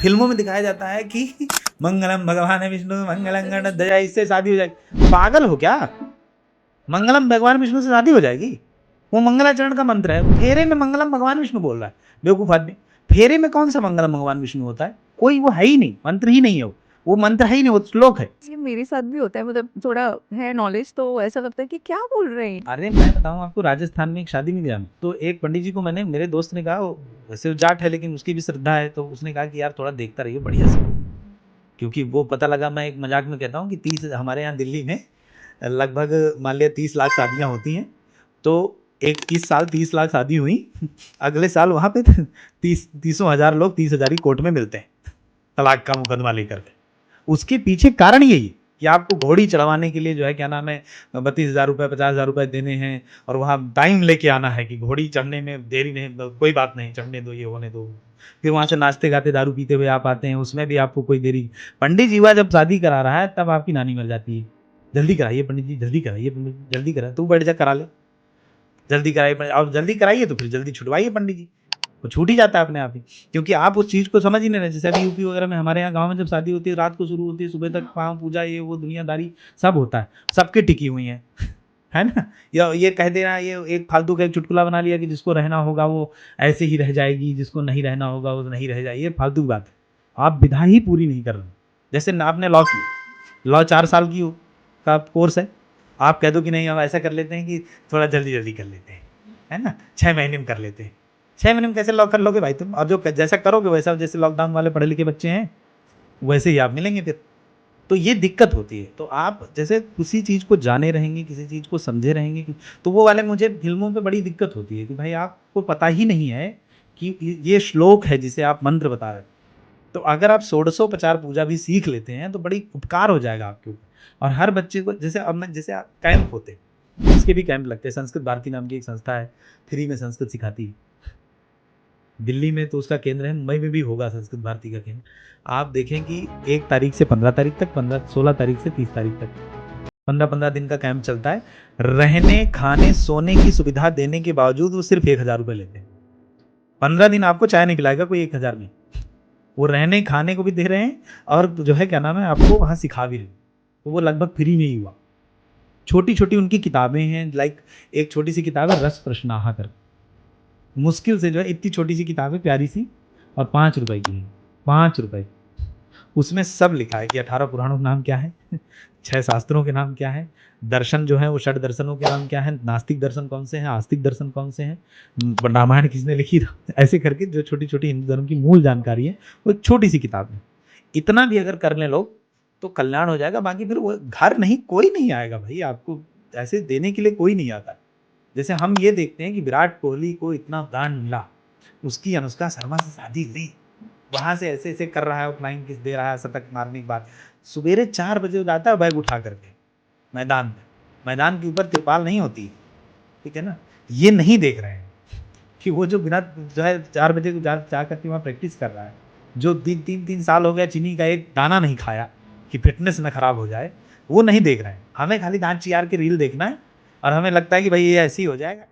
फिल्मों में दिखाया जाता है कि मंगलम भगवान विष्णु मंगलम गणेश, इससे शादी हो जाएगी। पागल हो क्या? मंगलम भगवान विष्णु से शादी हो जाएगी? वो मंगलाचरण का मंत्र है, फेरे में मंगलम भगवान विष्णु बोल रहा है बेवकूफ आदमी। फेरे में कौन सा मंगलम भगवान विष्णु होता है? कोई वो है ही नहीं, मंत्र ही नहीं है वो मंत्र है ही नहीं, वो श्लोक है। ये मेरे साथ भी होता है, मतलब थोड़ा है नॉलेज, तो ऐसा लगता है कि क्या बोल रहे हैं। अरे मैं बताऊं आपको, राजस्थान में एक शादी में गया मैं, तो एक पंडित जी को मैंने, मेरे दोस्त ने कहा, वैसे वो जाट है लेकिन उसकी भी श्रद्धा है, तो उसने कहा कि यार थोड़ा देखता रहिए बढ़िया से, क्योंकि वो पता लगा, मैं एक मजाक में कहता हूँ कि 30, हमारे यहाँ दिल्ली में लगभग मान लिया 30 लाख शादियाँ होती हैं, तो 21 साल 30 लाख शादी हुई, अगले साल वहाँ पे 30 हजार लोग 30 हजार की कोर्ट में मिलते हैं तलाक का मुकदमा लेकर के। उसके पीछे कारण यही है कि आपको घोड़ी चढ़वाने के लिए जो है क्या नाम है 32 हजार रुपये 50 हजार रुपये देने हैं, और वहाँ टाइम लेके आना है कि घोड़ी चढ़ने में देरी नहीं, कोई बात नहीं, चढ़ने दो, ये होने दो। फिर वहाँ से नाचते गाते दारू पीते हुए आप आते हैं, उसमें भी आपको कोई देरी। पंडित जी हुआ जब शादी करा रहा है तब आपकी नानी मर जाती है, जल्दी कराइए पंडित जी, जल्दी कराइए पंडित जी, जल्दी करा, तू बैठ जा करा ले, जल्दी कराइए और जल्दी कराइए तो फिर जल्दी छुटवाइए पंडित जी, वो छूट ही जाता है अपने आप ही, क्योंकि आप उस चीज़ को समझ ही नहीं रहे। जैसे अभी यूपी वगैरह में, हमारे यहाँ गांव में जब शादी होती है रात को शुरू होती है, सुबह तक पाँव पूजा ये वो दुनियादारी सब होता है, सबके टिकी हुई है है ना। या ये कह देना, ये एक फालतू का एक चुटकुला बना लिया कि जिसको रहना होगा वो ऐसे ही रह जाएगी, जिसको नहीं रहना होगा वो नहीं रह जाएगी, ये फालतू की बात है। आप विधा ही पूरी नहीं कर रहे। जैसे आपने लॉ किया, लॉ 4 साल की का कोर्स है, आप कह दो कि नहीं हम ऐसा कर लेते हैं कि थोड़ा जल्दी जल्दी कर लेते हैं, है ना, 6 महीने में कर लेते हैं। 6 महीने में कैसे लॉक कर लोगे भाई तुम? और जो जैसा करोगे वैसा, जैसे लॉकडाउन वाले पढ़े लिखे बच्चे हैं वैसे ही आप मिलेंगे फिर। तो ये दिक्कत होती है। तो आप जैसे किसी चीज़ को जाने रहेंगे, किसी चीज़ को समझे रहेंगे, तो वो वाले मुझे फिल्मों पे बड़ी दिक्कत होती है कि भाई आपको पता ही नहीं है कि ये श्लोक है जिसे आप मंत्र बता रहे हैं। तो अगर आप षोडशोपचार पूजा भी सीख लेते हैं तो बड़ी उपकार हो जाएगा आपके ऊपर। और हर बच्चे को, जैसे अब मैं, जैसे कैंप होते हैं, इसके भी कैंप लगते हैं। संस्कृत भारती नाम की एक संस्था है, फ्री में संस्कृत सिखाती है। दिल्ली में तो उसका केंद्र है, मुंबई में भी होगा संस्कृत भारती का केंद्र। आप देखें कि 1 तारीख से 15 तारीख तक, 16 तारीख से 30 तारीख तक 15-15 दिन का कैंप चलता है। रहने खाने सोने की सुविधा देने के बावजूद वो सिर्फ 1,000 रुपये लेते हैं। 15 दिन आपको चाय नहीं पिलाएगा कोई 1,000 में, वो रहने खाने को भी दे रहे हैं और जो है क्या नाम है आपको वहाँ सिखा भी रहे हैं। तो वो लगभग फ्री में ही हुआ। छोटी छोटी उनकी किताबें हैं, लाइक एक छोटी सी किताब है रस प्रश्नाहा कर, मुश्किल से जो है इतनी छोटी सी किताब है प्यारी सी, और 5 रुपए की है, 5 रुपए। उसमें सब लिखा है कि 18 पुराणों के नाम क्या है, 6 शास्त्रों के नाम क्या है, दर्शन जो है वो 6 दर्शनों के नाम क्या है, नास्तिक दर्शन कौन से हैं, आस्तिक दर्शन कौन से हैं, रामायण किसने लिखी, ऐसे करके जो छोटी छोटी हिंदू धर्म की मूल जानकारी है, वो एक छोटी सी किताब है। इतना भी अगर कर लें लोग तो कल्याण हो जाएगा। बाकी फिर वो घर नहीं, कोई नहीं आएगा भाई आपको, ऐसे देने के लिए कोई नहीं आता। जैसे हम ये देखते हैं कि विराट कोहली को इतना ब्रांड मिला, उसकी अनुष्का शर्मा से शादी हुई, वहां से ऐसे ऐसे कर रहा है, फ्लाइंग किस दे रहा है, शतक मारने के बाद सवेरे 4 बजे जाता है बैग उठा करके मैदान में, मैदान के ऊपर तिरपाल नहीं होती, ठीक है ना। ये नहीं देख रहे हैं कि वो जो बिना जो है 4 बजे को जा करके वहाँ प्रैक्टिस कर रहा है, जो 3-3 साल हो गया चीनी का एक दाना नहीं खाया कि फिटनेस ना खराब हो जाए, वो नहीं देख रहे हैं। हमें खाली दांत चियार के रील देखना है और हमें लगता है कि भाई ये ऐसे ही हो जाएगा।